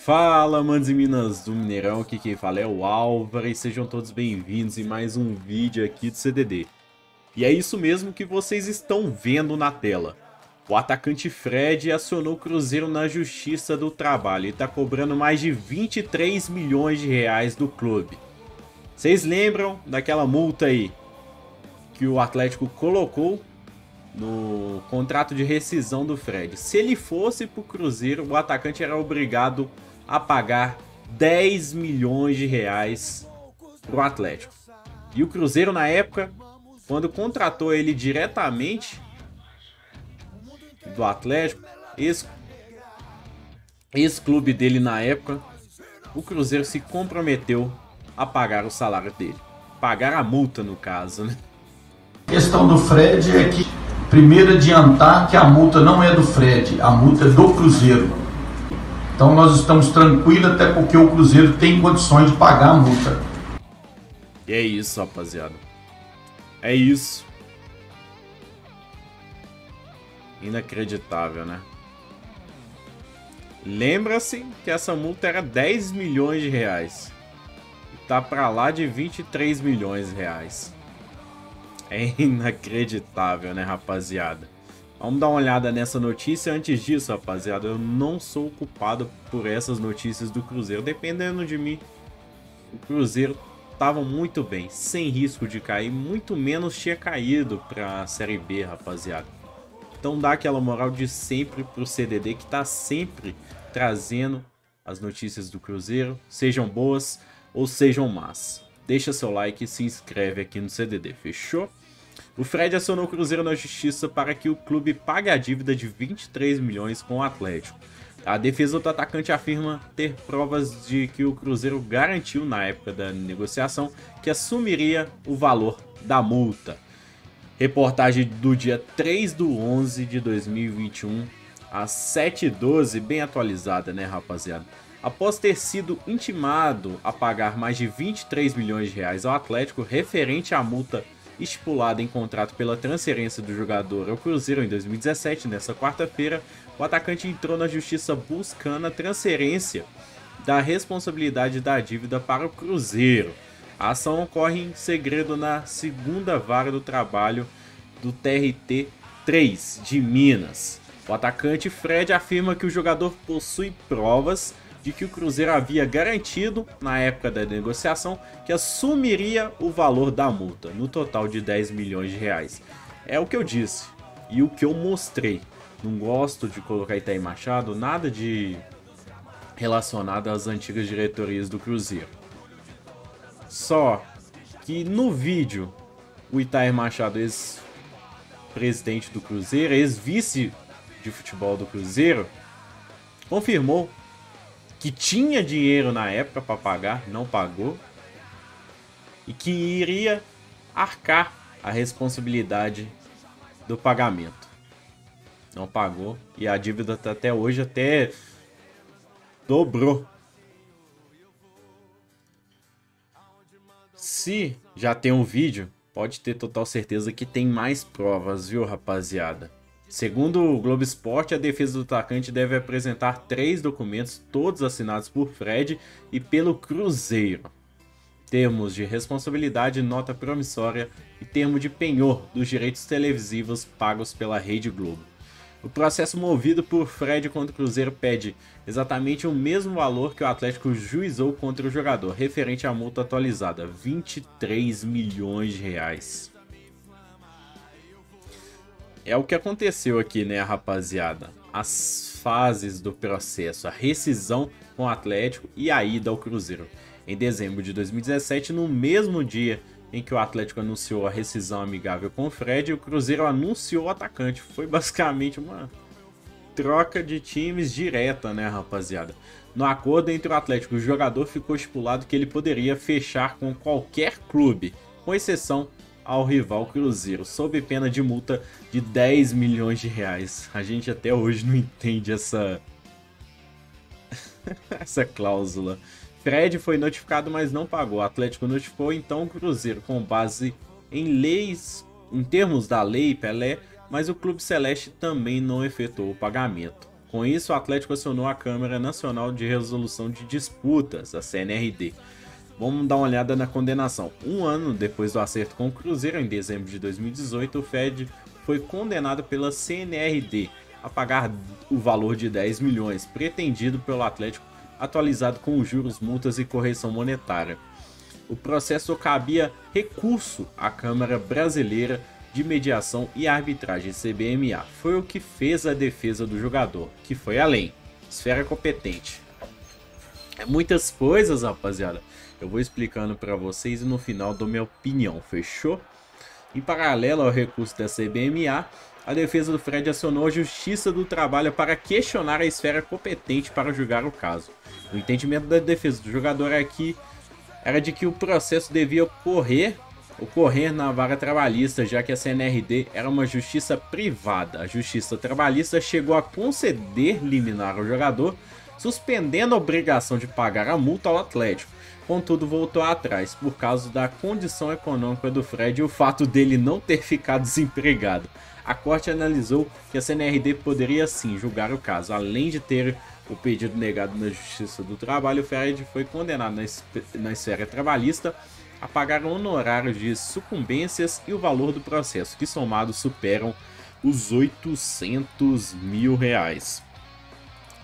Fala, manos e minas do Mineirão, aqui quem fala é o Álvaro e sejam todos bem-vindos em mais um vídeo aqui do CDD. E é isso mesmo que vocês estão vendo na tela. O atacante Fred acionou o Cruzeiro na Justiça do Trabalho e está cobrando mais de 23 milhões de reais do clube. Vocês lembram daquela multa aí que o Atlético colocou no contrato de rescisão do Fred? Se ele fosse para o Cruzeiro, o atacante era obrigado a pagar 10 milhões de reais para o Atlético. E o Cruzeiro, na época, quando contratou ele diretamente do Atlético, ex-clube dele na época, o Cruzeiro se comprometeu a pagar o salário dele. Pagar a multa, no caso, né? A questão do Fred é que, primeiro, adiantar que a multa não é do Fred, a multa é do Cruzeiro. Então nós estamos tranquilos, até porque o Cruzeiro tem condições de pagar a multa. E é isso, rapaziada. É isso. Inacreditável, né? Lembra-se que essa multa era 10 milhões de reais. E tá pra lá de 23 milhões de reais. É inacreditável, né, rapaziada? Vamos dar uma olhada nessa notícia. Antes disso, rapaziada, eu não sou culpado por essas notícias do Cruzeiro. Dependendo de mim, o Cruzeiro estava muito bem, sem risco de cair, muito menos tinha caído para a Série B, rapaziada. Então dá aquela moral de sempre pro CDD, que tá sempre trazendo as notícias do Cruzeiro, sejam boas ou sejam más. Deixa seu like e se inscreve aqui no CDD, fechou? O Fred acionou o Cruzeiro na justiça para que o clube pague a dívida de 23 milhões com o Atlético. A defesa do atacante afirma ter provas de que o Cruzeiro garantiu na época da negociação que assumiria o valor da multa. Reportagem do dia 3/11 de 2021, às 7h12, bem atualizada, né, rapaziada? Após ter sido intimado a pagar mais de 23 milhões de reais ao Atlético referente à multa estipulada em contrato pela transferência do jogador ao Cruzeiro em 2017, nessa quarta-feira, o atacante entrou na justiça buscando a transferência da responsabilidade da dívida para o Cruzeiro. A ação ocorre em segredo na segunda vara do trabalho do TRT3 de Minas. O atacante Fred afirma que o jogador possui provas de que o Cruzeiro havia garantido, na época da negociação, que assumiria o valor da multa, no total de 10 milhões de reais. É o que eu disse e o que eu mostrei. Não gosto de colocar Itaí Machado, nada de relacionado às antigas diretorias do Cruzeiro. Só que no vídeo, o Itaí Machado, ex-presidente do Cruzeiro, ex-vice de futebol do Cruzeiro, confirmou que tinha dinheiro na época para pagar, não pagou, e que iria arcar a responsabilidade do pagamento. Não pagou e a dívida até hoje até dobrou. Se já tem um vídeo, pode ter total certeza que tem mais provas, viu, rapaziada? Segundo o Globo Esporte, a defesa do atacante deve apresentar 3 documentos, todos assinados por Fred e pelo Cruzeiro. Termos de responsabilidade, nota promissória e termo de penhor dos direitos televisivos pagos pela Rede Globo. O processo movido por Fred contra o Cruzeiro pede exatamente o mesmo valor que o Atlético juizou contra o jogador, referente à multa atualizada, 23 milhões de reais. É o que aconteceu aqui, né, rapaziada? As fases do processo, a rescisão com o Atlético e a ida ao Cruzeiro. Em dezembro de 2017, no mesmo dia em que o Atlético anunciou a rescisão amigável com o Fred, o Cruzeiro anunciou o atacante. Foi basicamente uma troca de times direta, né, rapaziada? No acordo entre o Atlético e o jogador ficou estipulado que ele poderia fechar com qualquer clube, com exceção ao rival Cruzeiro, sob pena de multa de 10 milhões de reais. A gente até hoje não entende essa cláusula. Fred foi notificado, mas não pagou. O Atlético notificou então o Cruzeiro com base em termos da Lei Pelé, mas o Clube Celeste também não efetuou o pagamento. Com isso, o Atlético acionou a Câmara Nacional de Resolução de Disputas, a CNRD. Vamos dar uma olhada na condenação. Um ano depois do acerto com o Cruzeiro, em dezembro de 2018, o Fred foi condenado pela CNRD a pagar o valor de 10 milhões, pretendido pelo Atlético, atualizado com os juros, multas e correção monetária. O processo cabia recurso à Câmara Brasileira de Mediação e Arbitragem, CBMA. Foi o que fez a defesa do jogador, que foi além. Esfera competente. É muitas coisas, rapaziada. Eu vou explicando para vocês e no final dou minha opinião, fechou? Em paralelo ao recurso da CBMA, a defesa do Fred acionou a Justiça do Trabalho para questionar a esfera competente para julgar o caso. O entendimento da defesa do jogador aqui era de que o processo devia ocorrer na vara trabalhista, já que a CNRD era uma justiça privada. A Justiça Trabalhista chegou a conceder liminar ao jogador, suspendendo a obrigação de pagar a multa ao Atlético. Contudo, voltou atrás por causa da condição econômica do Fred e o fato dele não ter ficado desempregado. A corte analisou que a CNRD poderia sim julgar o caso. Além de ter o pedido negado na Justiça do Trabalho, o Fred foi condenado na esfera trabalhista a pagar honorários de sucumbências e o valor do processo, que somados superam os 800 mil reais.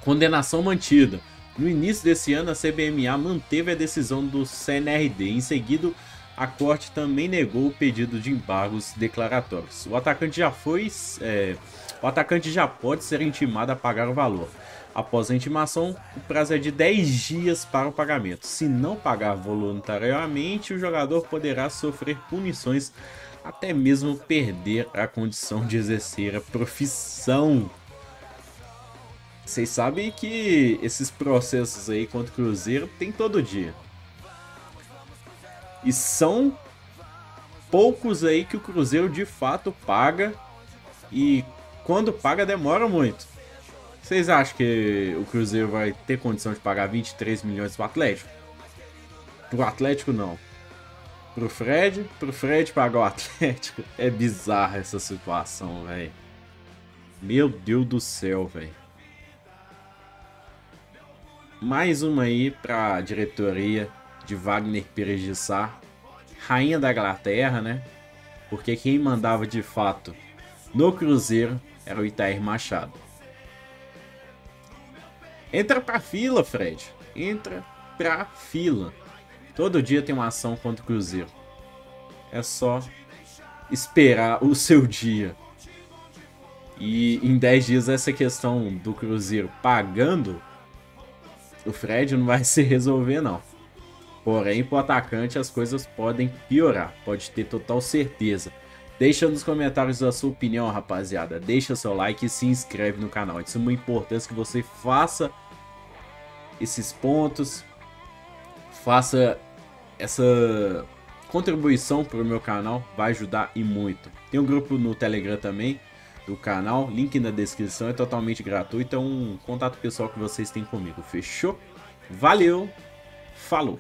Condenação mantida. No início desse ano, a CBMA manteve a decisão do CNRD. Em seguida, a corte também negou o pedido de embargos declaratórios. O atacante já pode ser intimado a pagar o valor. Após a intimação, o prazo é de 10 dias para o pagamento. Se não pagar voluntariamente, o jogador poderá sofrer punições, até mesmo perder a condição de exercer a profissão. Vocês sabem que esses processos aí contra o Cruzeiro tem todo dia. E são poucos aí que o Cruzeiro de fato paga. E quando paga demora muito. Vocês acham que o Cruzeiro vai ter condição de pagar 23 milhões pro Atlético? Pro Atlético não. Pro Fred pagar o Atlético. É bizarra essa situação, velho. Meu Deus do céu, velho. Mais uma aí pra diretoria de Wagner Pires de Sá, rainha da Inglaterra, né? Porque quem mandava de fato no Cruzeiro era o Itair Machado. Entra pra fila, Fred. Entra pra fila. Todo dia tem uma ação contra o Cruzeiro. É só esperar o seu dia. E em 10 dias essa questão do Cruzeiro pagando o Fred não vai se resolver não. Porém, pro atacante as coisas podem piorar. Pode ter total certeza. Deixa nos comentários a sua opinião, rapaziada. Deixa seu like e se inscreve no canal. Isso é muito importante que você faça esses pontos. Faça essa contribuição para o meu canal. Vai ajudar e muito. Tem um grupo no Telegram também do canal, link na descrição, é totalmente gratuito, é um contato pessoal que vocês têm comigo, fechou? Valeu, falou!